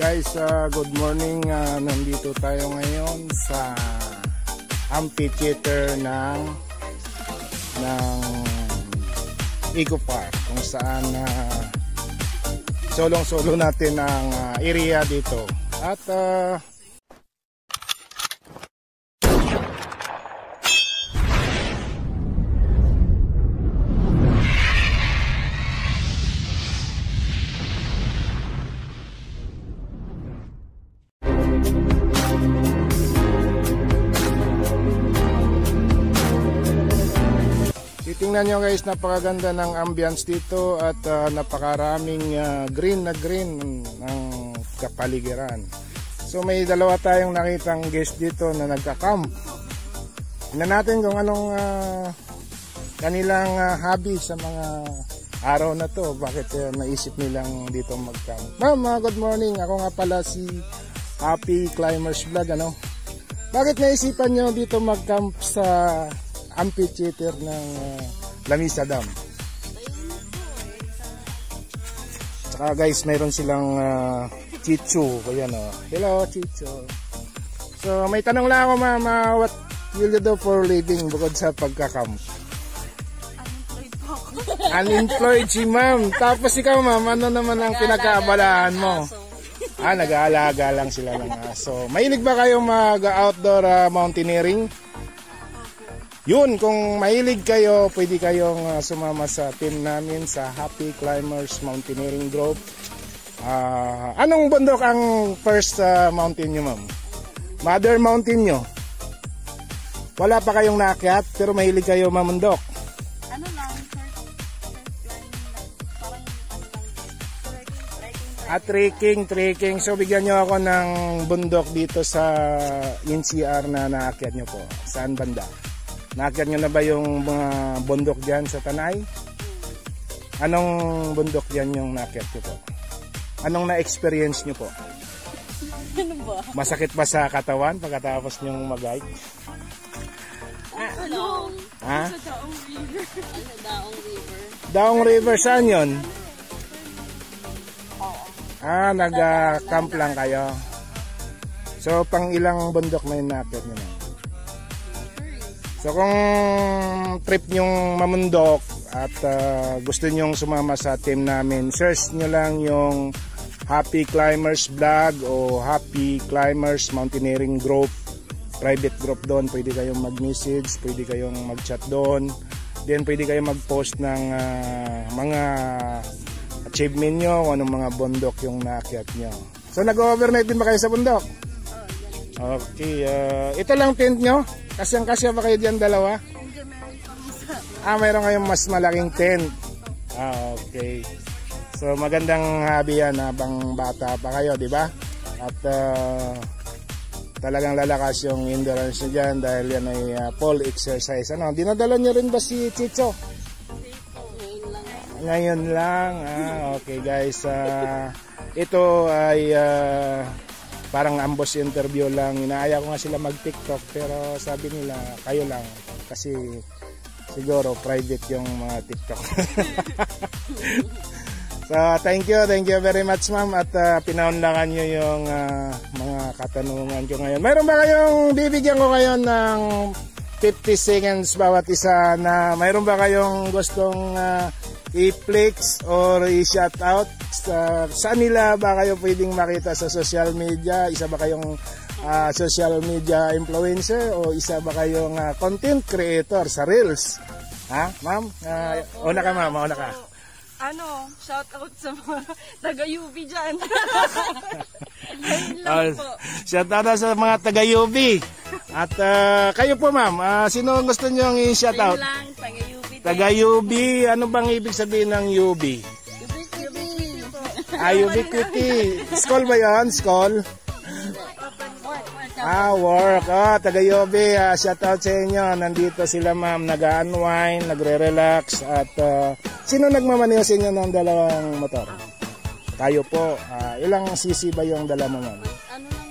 guys, good morning. Nandito tayo ngayon sa amphitheater ng Eco Park, kung saan solong-solo natin ang area dito. At tingnan nyo guys, napakaganda ng ambience dito at napakaraming green na green ng kapaligiran. So may dalawa tayong nakitang guest dito na nagka-camp. Tingnan natin kung anong kanilang hobby sa mga araw na to. Bakit naisip nilang dito mag-camp. Ma'am, good morning. Ako nga pala si Happy Climbers Vlog. Bakit naisipan nyo dito mag-camp sa amphitheater ng Lamisa Dam? Tsaka guys, mayroon silang Chicho. Ayan, hello Chicho. So may tanong lang ako, ma'am, what will you do for living bukod sa pagka-camp? Unemployed po ako. Unemployed si ma'am. Tapos ikaw, ma'am, ano naman ang pinagkaabalahan mo? Nag-aalaga lang sila ng aso. Mahilig ba kayong mag-outdoor mountaineering? Yun, kung mahilig kayo, pwede kayong sumama sa team namin sa Happy Climbers Mountaineering Group. Anong bundok ang first mountain nyo, ma'am? Mother Mountain nyo? Wala pa kayong naakyat, pero mahilig kayo mamundok? Ano lang, first line lang. Parang Trekking. So, bigyan nyo ako ng bundok dito sa NCR na naakyat nyo po. Saan banda? Naakyat nyo na ba yung mga bundok dyan sa Tanay? Anong bundok dyan yung naakyat nyo po? Anong na-experience nyo po? Ano ba? Masakit ba sa katawan pagkatapos nyong mag-hike? Ano? Ha? Sa Daong River. Ano, Daong River? Daong River, saan yun? Oo. Nag-camp lang kayo. So, pang ilang bundok na yung naakyat nyo na? So kung trip nyong mamundok at gusto nyong sumama sa team namin, search nyo lang yung Happy Climbers Vlog o Happy Climbers Mountaineering Group. Private group doon, pwede kayong mag-message, pwede kayong mag-chat doon. Then pwede kayong mag-post ng mga achievement nyo, kung anong mga bundok yung naakyat nyo. So nag-overnight din ba kayo sa bundok? Okay, ito lang tent nyo? Kasyang-kasya ba kayo dyan dalawa? Hindi, meron pang isa. Mayroon kayong mas malaking tent. Okay. So magandang hobby yan habang bata pa kayo, di ba? At talagang lalakas yung endurance nyo dyan dahil yan ay pole exercise. Dinadala nyo rin ba si Chicho? Ngayon lang. Okay guys. Ito ay parang ambush interview lang. Inaaya ko nga sila mag-TikTok pero sabi nila kayo lang kasi siguro private yung mga TikTok. So thank you very much ma'am at pinaunlakan nyo yung mga katanungan ko ngayon. Mayroon ba kayong bibigyan ko ngayon ng 50 seconds bawat isa na mayroon ba kayong gustong i-flex or i-shout out? Saan nila ba kayo pwedeng makita sa social media? Isa ba kayong social media influencer o isa ba kayong content creator sa Reels? Ha, ma'am? Una ka ma'am, una ka. Shout out sa mga taga-UB dyan. Shout out sa mga taga-UB. At kayo po ma'am, sino gusto nyo i-shout out? Lang, taga-UB. Taga-UB, ano bang ibig sabihin ng UB? Ubiquity. School ba yun? School? Work. Taga-UB, shout out sa inyo. Nandito sila ma'am, nag-unwind, nagre-relax. At sino nagmamaneho sa inyo ng dalawang motor? Tayo po. Ilang cc ba yung dala mo ma'am? Ano lang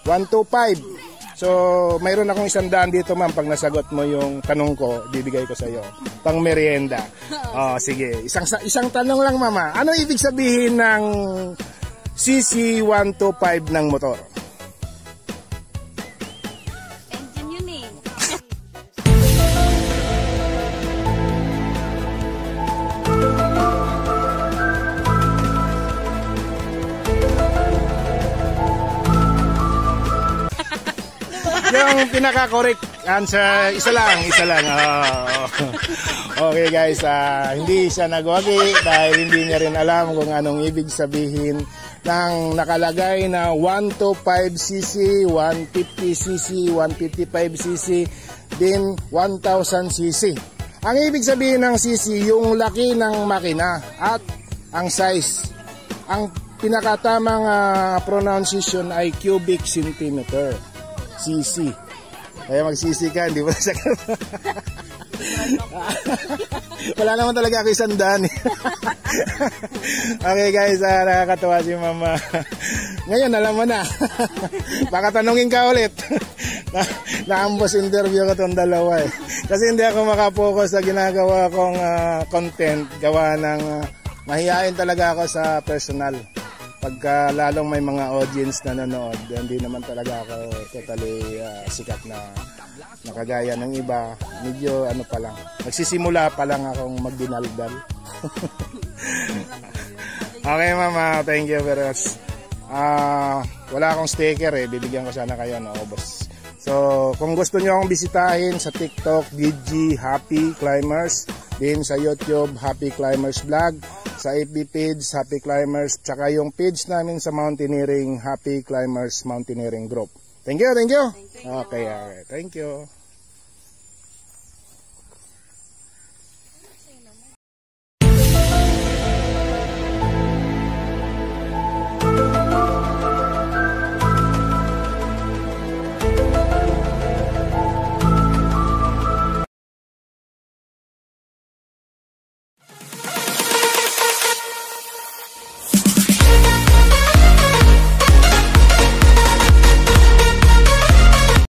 yung 125. So, mayroon akong 100 dito ma'am. Pag nasagot mo yung tanong ko, bibigay ko sa iyo. Pang merienda. Sige. Isang tanong lang mama. Ano ibig sabihin ng CC125 ng motor. Engine yun eh. Yung pinaka-correct answer, isa lang. Oh. Okay guys, hindi siya nagwagi dahil hindi niya rin alam kung anong ibig sabihin ng nakalagay na 125cc, 150cc, 155cc, din 1000cc. Ang ibig sabihin ng cc, yung laki ng makina at ang size. Ang pinakatamang pronunciation ay cubic centimeter. CC. Kaya mag-CC ka, hindi mo na siya wala naman talaga ako 100. Okay guys, nakakatawa si mama. Ngayon, alam mo na. Baka tanungin ka ulit. Na-ambos interview ko itong dalawa eh. Kasi hindi ako makapokus sa ginagawa kong content. Gawa ng mahihain talaga ako sa personal. Pagka lalong may mga audience na nanood, hindi naman talaga ako totally sikat na nakagaya ng iba. Medyo ano pa lang, nagsisimula pa lang akong magdinaldal. Okay mama, thank you very much. Wala akong sticker eh, bibigyan ko sana kayo, naubos. So kung gusto nyo akong bisitahin sa TikTok, DG Happy Climbers, din sa YouTube, Happy Climbers Vlog, sa FB page, Happy Climbers, tsaka yung page namin sa mountaineering, Happy Climbers Mountaineering Group. Thank you. Okay, alright. Thank you.